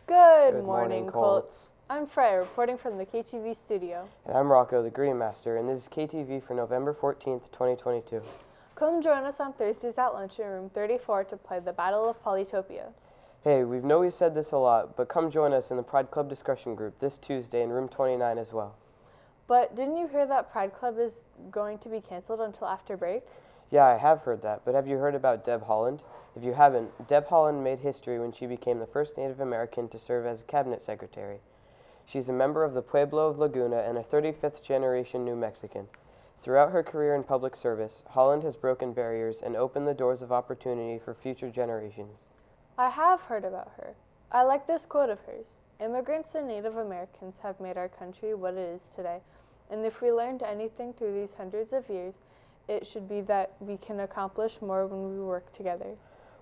Good morning, Colts. I'm Freya, reporting from the KTV studio. And I'm Rocco, the Green Master, and this is KTV for November 14th, 2022. Come join us on Thursdays at lunch in room 34 to play the Battle of Polytopia. Hey, we know we've said this a lot, but come join us in the Pride Club discussion group this Tuesday in room 29 as well. But didn't you hear that Pride Club is going to be canceled until after break? Yeah, I have heard that, but have you heard about Deb Haaland? If you haven't, Deb Haaland made history when she became the first Native American to serve as a cabinet secretary. She's a member of the Pueblo of Laguna and a 35th generation New Mexican. Throughout her career in public service, Haaland has broken barriers and opened the doors of opportunity for future generations. I have heard about her. I like this quote of hers. Immigrants and Native Americans have made our country what it is today, and if we learned anything through these hundreds of years, it should be that we can accomplish more when we work together.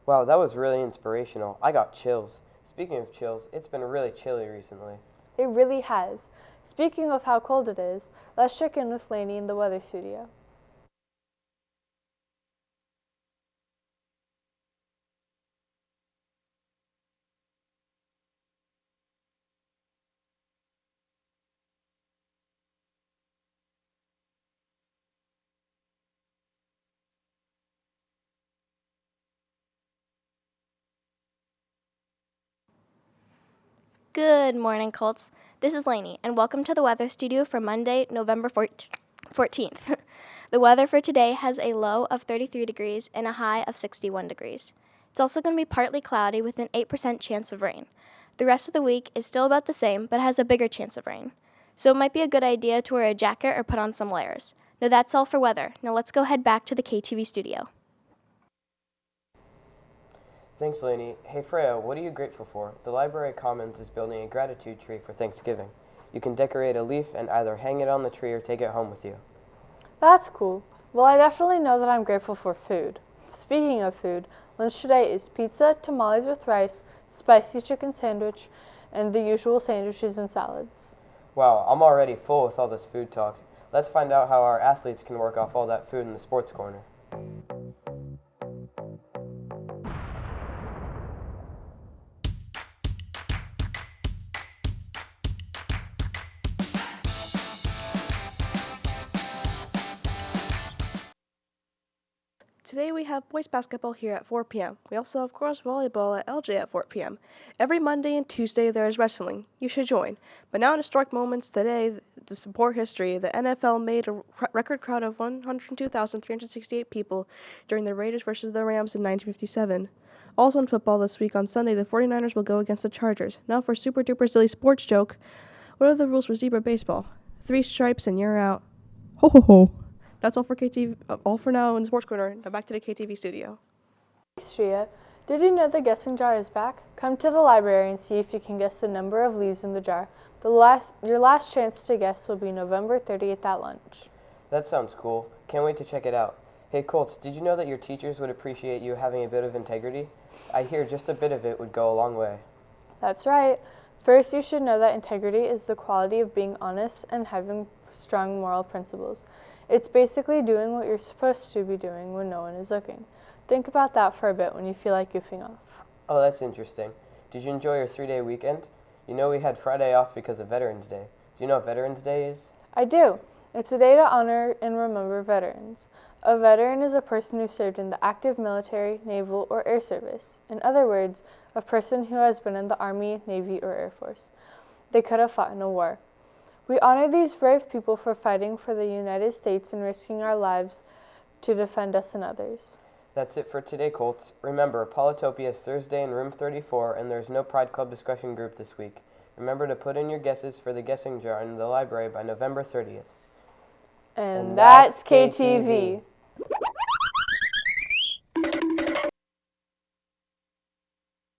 Wow, that was really inspirational. I got chills. Speaking of chills, it's been really chilly recently. It really has. Speaking of how cold it is, let's check in with Lainey in the weather studio. Good morning, Colts. This is Lainey, and welcome to the weather studio for Monday, November 14th. The weather for today has a low of 33 degrees and a high of 61 degrees. It's also going to be partly cloudy with an 8% chance of rain. The rest of the week is still about the same, but has a bigger chance of rain. So it might be a good idea to wear a jacket or put on some layers. Now that's all for weather. Now let's go head back to the KTV studio. Thanks, Lainey. Hey, Freya, what are you grateful for? The Library Commons is building a gratitude tree for Thanksgiving. You can decorate a leaf and either hang it on the tree or take it home with you. That's cool. Well, I definitely know that I'm grateful for food. Speaking of food, lunch today is pizza, tamales with rice, spicy chicken sandwich, and the usual sandwiches and salads. Wow, I'm already full with all this food talk. Let's find out how our athletes can work off all that food in the sports corner. Today we have boys basketball here at 4 p.m. We also have girls volleyball at LJ at 4 p.m. Every Monday and Tuesday there is wrestling. You should join. But now in historic moments today, to support history, the NFL made a record crowd of 102,368 people during the Raiders versus the Rams in 1957. Also in football this week on Sunday, the 49ers will go against the Chargers. Now for super duper silly sports joke, what are the rules for zebra baseball? 3 stripes and you're out. Ho ho ho. That's all for KTV, all for now in the Sports Corner. Now back to the KTV studio. Thanks, Shria. Did you know the guessing jar is back? Come to the library and see if you can guess the number of leaves in the jar. Your last chance to guess will be November 30th at lunch. That sounds cool. Can't wait to check it out. Hey, Colts, did you know that your teachers would appreciate you having a bit of integrity? I hear just a bit of it would go a long way. That's right. First, you should know that integrity is the quality of being honest and having strong moral principles. It's basically doing what you're supposed to be doing when no one is looking. Think about that for a bit when you feel like goofing off. Oh, that's interesting. Did you enjoy your 3-day weekend? You know we had Friday off because of Veterans Day. Do you know what Veterans Day is? I do. It's a day to honor and remember veterans. A veteran is a person who served in the active military, naval, or air service. In other words, a person who has been in the Army, Navy, or Air Force. They could have fought in a war. We honor these brave people for fighting for the United States and risking our lives to defend us and others. That's it for today, Colts. Remember, Polytopia is Thursday in room 34, and there's no Pride Club discussion group this week. Remember to put in your guesses for the guessing jar in the library by November 30th. And that's KTV.